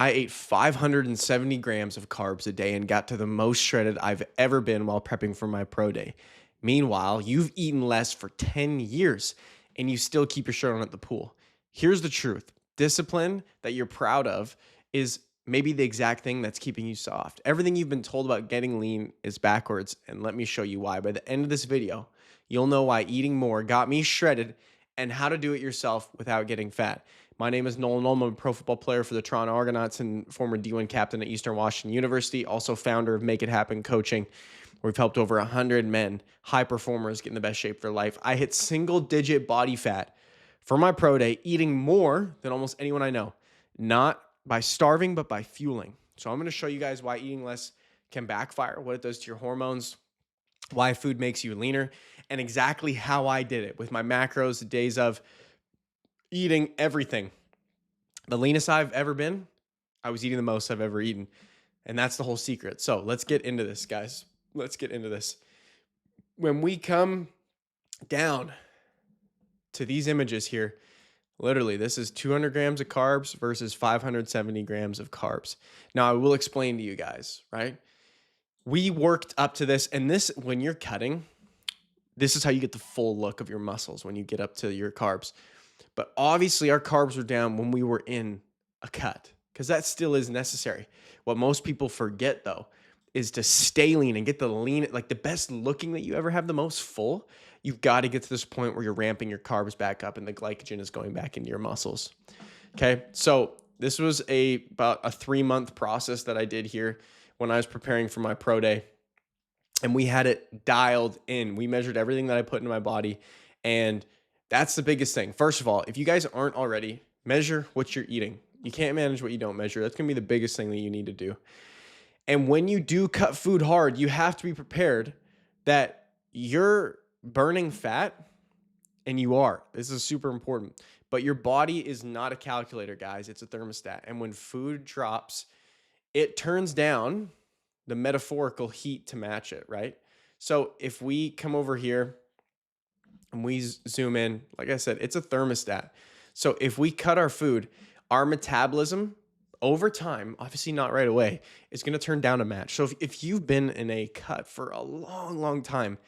I ate 570 grams of carbs a day and got to the most shredded I've ever been while prepping for my pro day. Meanwhile, you've eaten less for 10 years and you still keep your shirt on at the pool. Here's the truth: discipline that you're proud of is maybe the exact thing that's keeping you soft. Everything you've been told about getting lean is backwards, and let me show you why. By the end of this video, you'll know why eating more got me shredded and how to do it yourself without getting fat. My name is Nolan Ulm. I'm a pro football player for the Toronto Argonauts and former D1 captain at Eastern Washington University, also founder of Make It Happen Coaching, where we've helped over 100 men, high performers, get in the best shape of their life. I hit single-digit body fat for my pro day, eating more than almost anyone I know, not by starving, but by fueling. So I'm going to show you guys why eating less can backfire, what it does to your hormones, why food makes you leaner, and exactly how I did it with my macros, the days of eating everything. The leanest I've ever been, I was eating the most I've ever eaten. And that's the whole secret. So let's get into this, guys. Let's get into this. When we come down to these images here, literally, this is 200 grams of carbs versus 570 grams of carbs. Now, I will explain to you guys, right? We worked up to this, and this, when you're cutting, this is how you get the full look of your muscles when you get up to your carbs. But obviously, our carbs were down when we were in a cut, because that still is necessary. What most people forget, though, is to stay lean and get the lean, like the best looking that you ever have, the most full. You've got to get to this point where you're ramping your carbs back up and the glycogen is going back into your muscles. Okay, so this was about a 3-month process that I did here when I was preparing for my pro day, and we had it dialed in. We measured everything that I put into my body, and that's the biggest thing. First of all, if you guys aren't already, measure what you're eating. You can't manage what you don't measure. That's going to be the biggest thing that you need to do. And when you do cut food hard, you have to be prepared that you're burning fat, and you are. This is super important. But your body is not a calculator, guys. It's a thermostat. And when food drops, it turns down the metaphorical heat to match it, right? So if we come over here and we zoom in, like I said, it's a thermostat. So if we cut our food, our metabolism over time, obviously not right away, is going to turn down a match. So if you've been in a cut for a long, long time,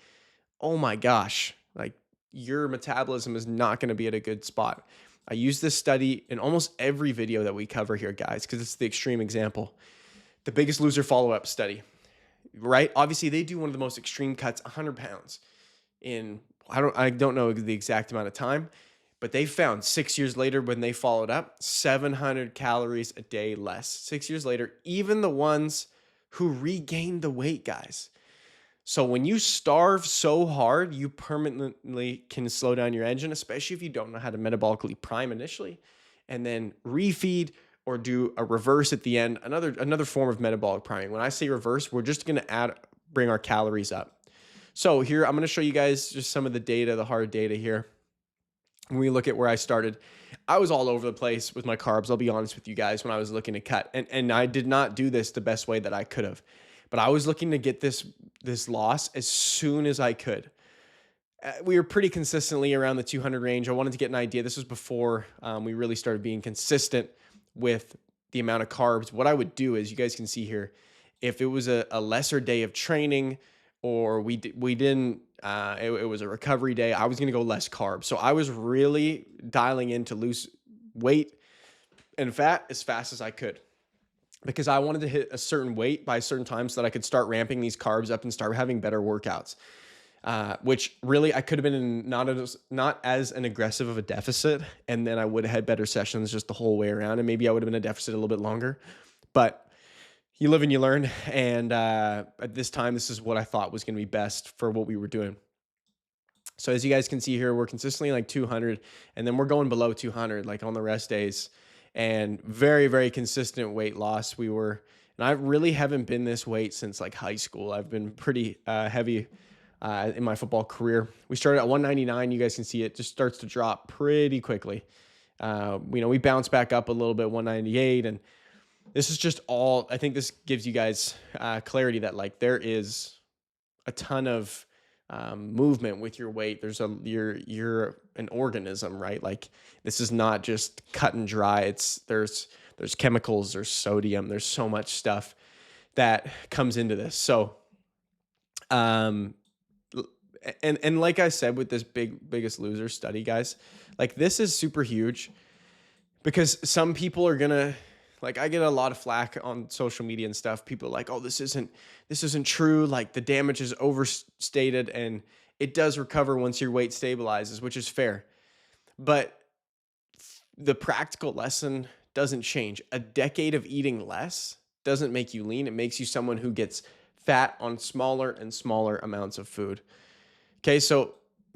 oh my gosh, like your metabolism is not going to be at a good spot. I use this study in almost every video that we cover here, guys, because it's the extreme example. The Biggest Loser follow-up study, right? Obviously, they do one of the most extreme cuts, 100 pounds in, I don't know the exact amount of time, but they found 6 years later when they followed up, 700 calories a day less. 6 years later, even the ones who regained the weight, guys. So when you starve so hard, you permanently can slow down your engine, especially if you don't know how to metabolically prime initially, and then refeed or do a reverse at the end, another form of metabolic priming. When I say reverse, we're just going to bring our calories up. So here, I'm going to show you guys just some of the data, the hard data here. When we look at where I started, I was all over the place with my carbs. I'll be honest with you guys when I was looking to cut. And I did not do this the best way that I could have. But I was looking to get this loss as soon as I could. We were pretty consistently around the 200 range. I wanted to get an idea. This was before we really started being consistent with the amount of carbs. What I would do is, you guys can see here, if it was a lesser day of training, or it was a recovery day, I was going to go less carbs. So I was really dialing in to lose weight and fat as fast as I could, because I wanted to hit a certain weight by a certain time so that I could start ramping these carbs up and start having better workouts. Which really, I could have been in not as an aggressive of a deficit, and then I would have had better sessions just the whole way around, and maybe I would have been a deficit a little bit longer. But you live and you learn, and at this time, this is what I thought was going to be best for what we were doing. So as you guys can see here, we're consistently like 200, and then we're going below 200 like on the rest days, and very, very consistent weight loss. And I really haven't been this weight since like high school. I've been pretty heavy in my football career. We started at 199. You guys can see it just starts to drop pretty quickly. We bounce back up a little bit, 198, and this is just all, I think this gives you guys clarity that like there is a ton of movement with your weight. You're an organism, right? Like this is not just cut and dry. There's there's chemicals, there's sodium, there's so much stuff that comes into this. So, um, and like I said, with this Biggest Loser study, guys, like this is super huge because some people are gonna, like, I get a lot of flack on social media and stuff. People are like, oh, this isn't true. Like the damage is overstated and it does recover once your weight stabilizes, which is fair. But the practical lesson doesn't change. A decade of eating less doesn't make you lean. It makes you someone who gets fat on smaller and smaller amounts of food. Okay, so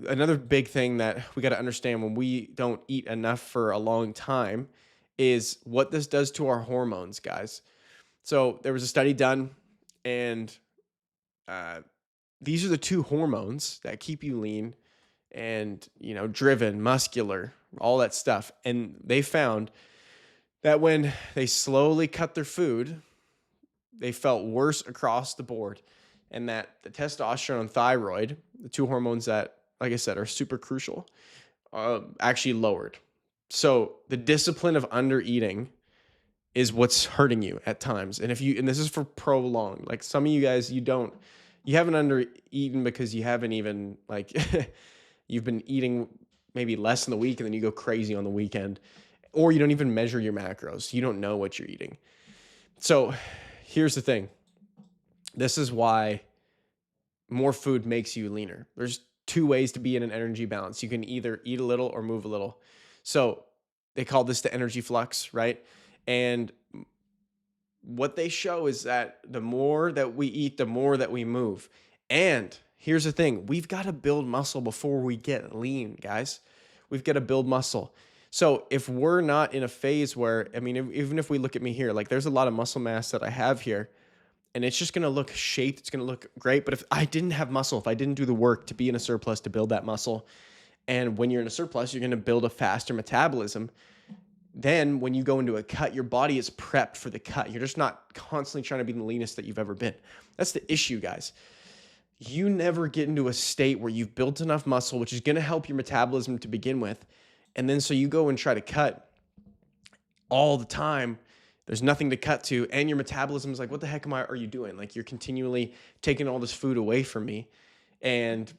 another big thing that we got to understand when we don't eat enough for a long time is what this does to our hormones, guys. So there was a study done, and uh, these are the two hormones that keep you lean and, driven, muscular, all that stuff. And they found that when they slowly cut their food, they felt worse across the board. And that the testosterone and thyroid, the two hormones that, like I said, are super crucial, actually lowered. So the discipline of under eating is what's hurting you at times. And and this is for prolonged, like some of you guys, you haven't under eaten because you haven't even like, you've been eating maybe less in the week and then you go crazy on the weekend, or you don't even measure your macros. You don't know what you're eating. So here's the thing. This is why more food makes you leaner. There's two ways to be in an energy balance. You can either eat a little or move a little. So they call this the energy flux, right? And what they show is that the more that we eat, the more that we move. And here's the thing. We've got to build muscle before we get lean, guys. We've got to build muscle. So if we're not in a phase where, even if we look at me here, like there's a lot of muscle mass that I have here, and it's just going to look shaped. It's going to look great. But if I didn't have muscle, if I didn't do the work to be in a surplus to build that muscle, and when you're in a surplus, you're going to build a faster metabolism. Then when you go into a cut, your body is prepped for the cut. You're just not constantly trying to be the leanest that you've ever been. That's the issue, guys. You never get into a state where you've built enough muscle, which is going to help your metabolism to begin with. And then so you go and try to cut all the time. There's nothing to cut to, and your metabolism is like, what the heck are you doing? Like, you're continually taking all this food away from me, and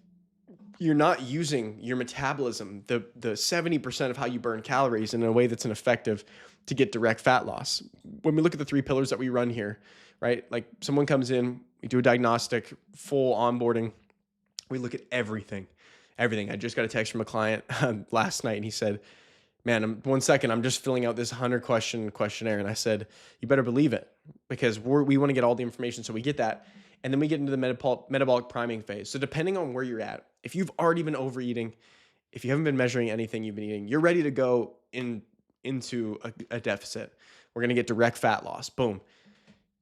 you're not using your metabolism, the 70% of how you burn calories, in a way that's ineffective to get direct fat loss. When we look at the 3 pillars that we run here, right? Like someone comes in, we do a diagnostic, full onboarding. We look at everything. I just got a text from a client last night, and he said, man, 1 second, I'm just filling out this 100-question questionnaire. And I said, you better believe it, because we want to get all the information. So we get that. And then we get into the metabolic priming phase. So depending on where you're at, if you've already been overeating, if you haven't been measuring anything you've been eating, you're ready to go into a deficit. We're going to get direct fat loss. Boom.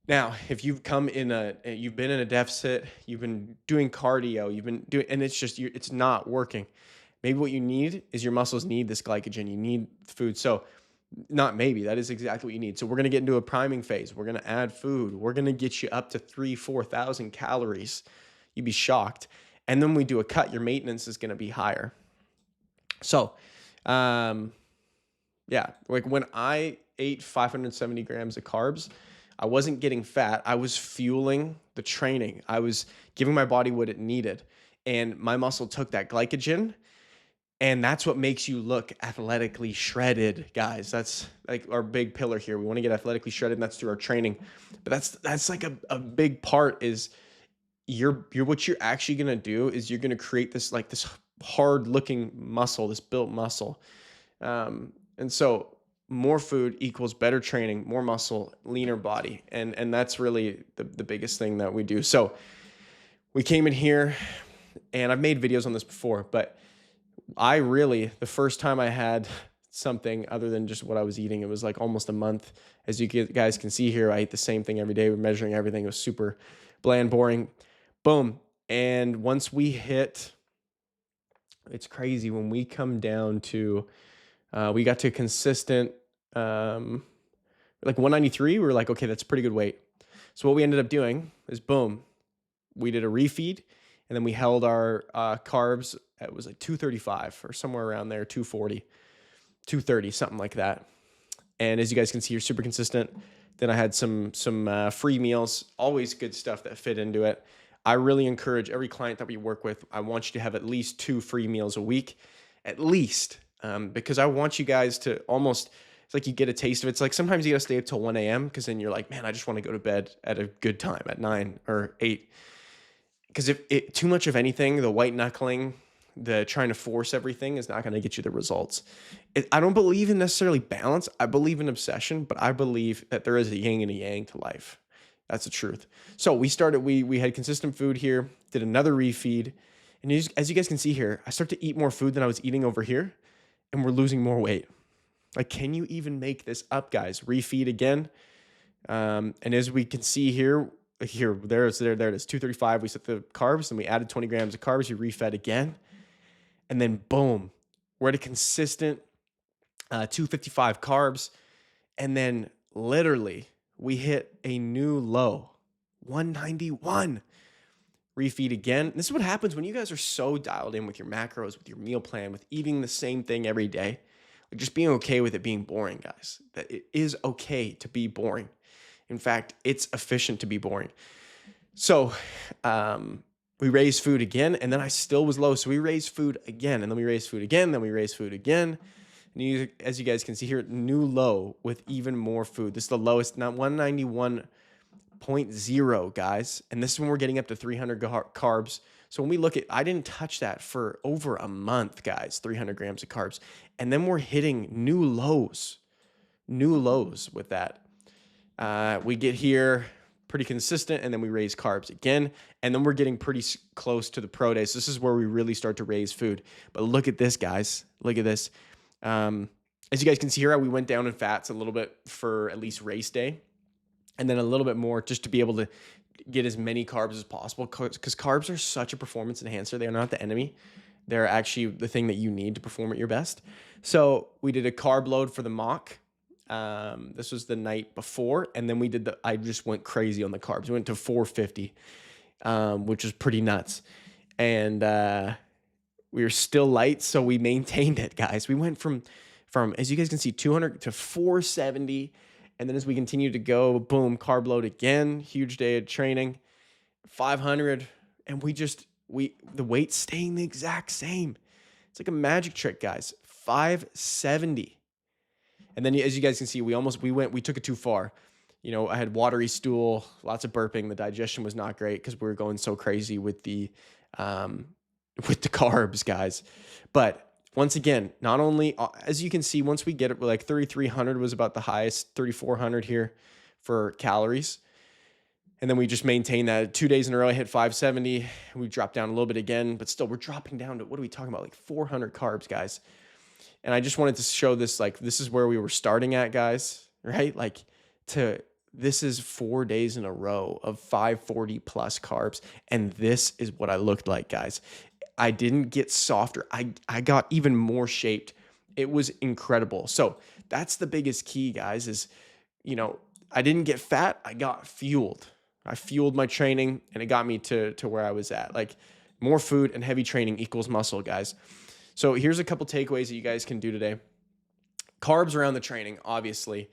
Now, if you've been in a deficit, you've been doing cardio, and it's not working. Maybe what you need is your muscles need this glycogen. You need food. So not maybe, that is exactly what you need. So we're going to get into a priming phase. We're going to add food. We're going to get you up to 4,000 calories. You'd be shocked. And then we do a cut. Your maintenance is going to be higher. So, like when I ate 570 grams of carbs, I wasn't getting fat. I was fueling the training. I was giving my body what it needed. And my muscle took that glycogen. And that's what makes you look athletically shredded, guys. That's like our big pillar here. We want to get athletically shredded, and that's through our training. But that's like a big part is what you're actually going to do is you're going to create this hard looking muscle, this built muscle. And so more food equals better training, more muscle, leaner body. And that's really the biggest thing that we do. So we came in here, and I've made videos on this before, but the first time I had something other than just what I was eating, it was like almost a month. As you guys can see here, I ate the same thing every day. We're measuring everything. It was super bland, boring. Boom. And once we hit, it's crazy when we come down to, we got to consistent, like 193. We were like, okay, that's a pretty good weight. So what we ended up doing is boom, we did a refeed, and then we held our carbs. It was like 235 or somewhere around there, 240, 230, something like that. And as you guys can see, you're super consistent. Then I had some free meals, always good stuff that fit into it. I really encourage every client that we work with, I want you to have at least 2 free meals a week, at least, because I want you guys to almost, it's like you get a taste of it. It's like sometimes you got to stay up till 1 a.m. because then you're like, man, I just want to go to bed at a good time at 9 or 8. Because if it too much of anything, the white knuckling, the trying to force everything is not going to get you the results. I don't believe in necessarily balance. I believe in obsession, but I believe that there is a yin and a yang to life. That's the truth. So we had consistent food here, did another refeed. And as you guys can see here, I start to eat more food than I was eating over here, and we're losing more weight. Like, can you even make this up, guys? Refeed again. And as we can see here, there it is, 235. We set the carbs, and we added 20 grams of carbs. You refed again. And then boom, we're at a consistent 255 carbs. And then literally we hit a new low, 191. Refeed again. This is what happens when you guys are so dialed in with your macros, with your meal plan, with eating the same thing every day. Like, just being okay with it being boring, guys. That it is okay to be boring. In fact, it's efficient to be boring. So we raised food again, and then I still was low. So we raised food again, and then we raised food again, then we raised food again. And as you guys can see here, new low with even more food. This is the lowest, not 191.0, guys. And this is when we're getting up to 300 carbs. So when we look at, I didn't touch that for over a month, guys, 300 grams of carbs. And then we're hitting new lows with that. We get here pretty consistent, and then we raise carbs again, and then we're getting pretty close to the pro day. So this is where we really start to raise food. But look at this, guys. Look at this. As you guys can see here, we went down in fats a little bit for at least race day, and then a little bit more just to be able to get as many carbs as possible, because carbs are such a performance enhancer. They are not the enemy. They're actually the thing that you need to perform at your best. So we did a carb load for the mock. This was the night before, and then I just went crazy on the carbs. We went to 450, which was pretty nuts. And we were still light, so we maintained it, guys. We went from, as you guys can see, 200 to 470. And then as we continue to go, boom, carb load again, huge day of training, 500. And the weight staying the exact same. It's like a magic trick, guys. 570. And then as you guys can see, we took it too far. You know, I had watery stool, lots of burping. The digestion was not great because we were going so crazy with the carbs, guys. But once again, not only, as you can see, once we get it, like 3,300 was about the highest, 3,400 here for calories. And then we just maintained that 2 days in a row. I hit 570. We dropped down a little bit again, but still we're dropping down to, what are we talking about? Like 400 carbs, guys. And I just wanted to show this, like, this is where we were starting at, guys, right? Like, this is 4 days in a row of 540 plus carbs. And this is what I looked like, guys. I didn't get softer. I got even more shaped. It was incredible. So that's the biggest key, guys, is, you know, I didn't get fat. I got fueled. I fueled my training, and it got me to where I was at. Like, more food and heavy training equals muscle, guys. So here's a couple takeaways that you guys can do today. Carbs around the training, obviously.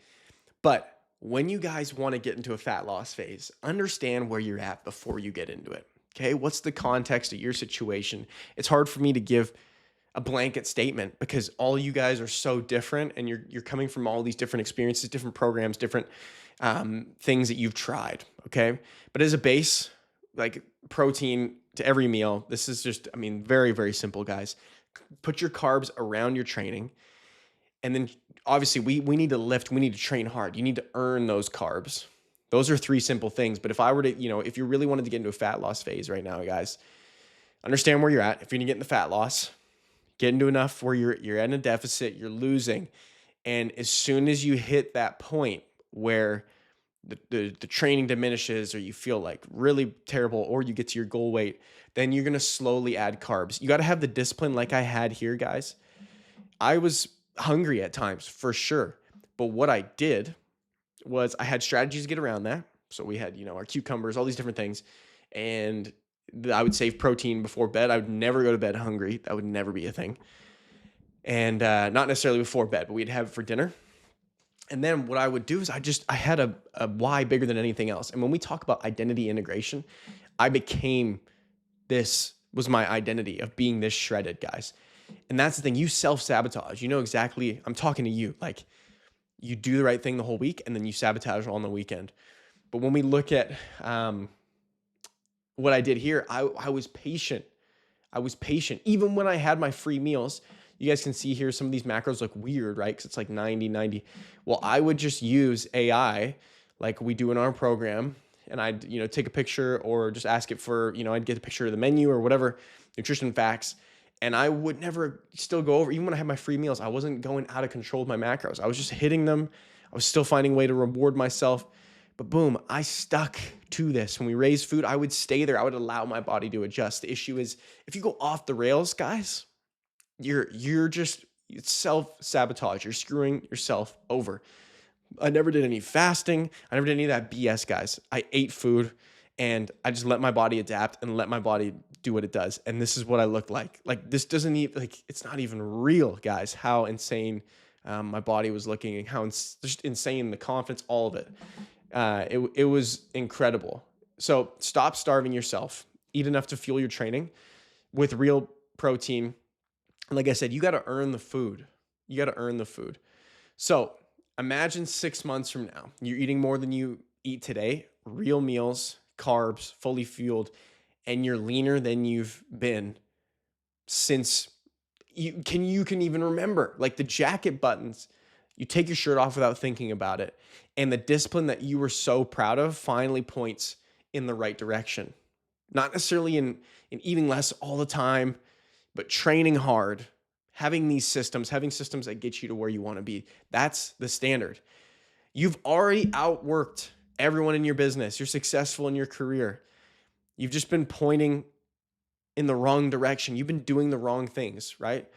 But when you guys want to get into a fat loss phase, understand where you're at before you get into it. Okay, what's the context of your situation? It's hard for me to give a blanket statement because all you guys are so different, and you're coming from all these different experiences, different programs, different things that you've tried. Okay, but as a base, like protein to every meal, this is just, I mean, very, very simple, guys. Put your carbs around your training, and then obviously we need to lift. We need to train hard. You need to earn those carbs. Those are 3 simple things. But if I were to, you know, if you really wanted to get into a fat loss phase right now, guys, understand where you're at. If you're gonna get into fat loss, get into enough where you're in a deficit, you're losing. And as soon as you hit that point where the training diminishes, or you feel like really terrible, or you get to your goal weight, then you're gonna slowly add carbs. You gotta have the discipline like I had here, guys. I was hungry at times, for sure. But what I did was I had strategies to get around that. So we had, you know, our cucumbers, all these different things. And I would save protein before bed. I would never go to bed hungry. That would never be a thing. And not necessarily before bed, but we'd have it for dinner. And then what I would do is I had a why bigger than anything else. And when we talk about identity integration, I became this was my identity of being this shredded, guys. And that's the thing. You self-sabotage. You know exactly, I'm talking to you. Like, you do the right thing the whole week and then you sabotage on the weekend. But when we look at what I did here, I was patient. I was patient. Even when I had my free meals, you guys can see here some of these macros look weird, right? Because it's like 90, 90. Well, I would just use AI like we do in our program. And I'd, take a picture or just ask it for, I'd get a picture of the menu or whatever, nutrition facts. And I would never still go over, even when I had my free meals, I wasn't going out of control with my macros. I was just hitting them. I was still finding a way to reward myself. But boom, I stuck to this. When we raised food, I would stay there. I would allow my body to adjust. The issue is if you go off the rails, guys, you're just self-sabotage. You're screwing yourself over. I never did any fasting. I never did any of that BS, guys. I ate food and I just let my body adapt and let my body do what it does. And this is what I look like. Like, this doesn't even, like, it's not even real, guys, how insane my body was looking and how just insane the confidence, all of it. It was incredible. So stop starving yourself. Eat enough to fuel your training with real protein. And like I said, you got to earn the food. You got to earn the food. So imagine 6 months from now, you're eating more than you eat today, real meals, carbs, fully fueled, and you're leaner than you've been since you can even remember. Like the jacket buttons, you take your shirt off without thinking about it. And the discipline that you were so proud of finally points in the right direction. Not necessarily in eating less all the time, but training hard, having these systems, having systems that get you to where you want to be. That's the standard. You've already outworked everyone in your business. You're successful in your career. You've just been pointing in the wrong direction. You've been doing the wrong things, right?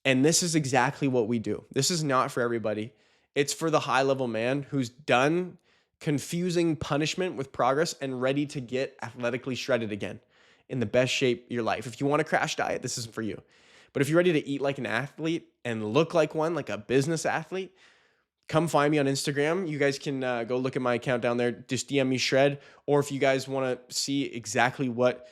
And this is exactly what we do. This is not for everybody. It's for the high-level man who's done confusing punishment with progress and ready to get athletically shredded again in the best shape of your life. If you want a crash diet, this isn't for you. But if you're ready to eat like an athlete and look like one, like a business athlete, come find me on Instagram. You guys can go look at my account down there. Just DM me Shred. Or if you guys want to see exactly what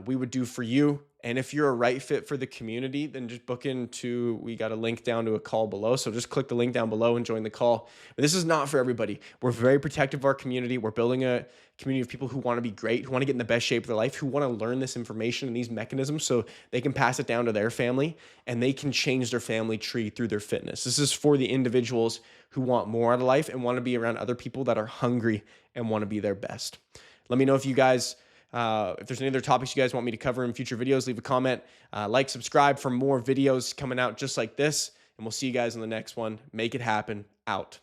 we would do for you, and if you're a right fit for the community, then just book into, we got a link down to a call below. So just click the link down below and join the call. But this is not for everybody. We're very protective of our community. We're building a community of people who want to be great, who want to get in the best shape of their life, who want to learn this information and these mechanisms so they can pass it down to their family and they can change their family tree through their fitness. This is for the individuals who want more out of life and want to be around other people that are hungry and want to be their best. Let me know if you guys, if there's any other topics you guys want me to cover in future videos, leave a comment, like, subscribe for more videos coming out just like this, and we'll see you guys in the next one. Make it happen. Out.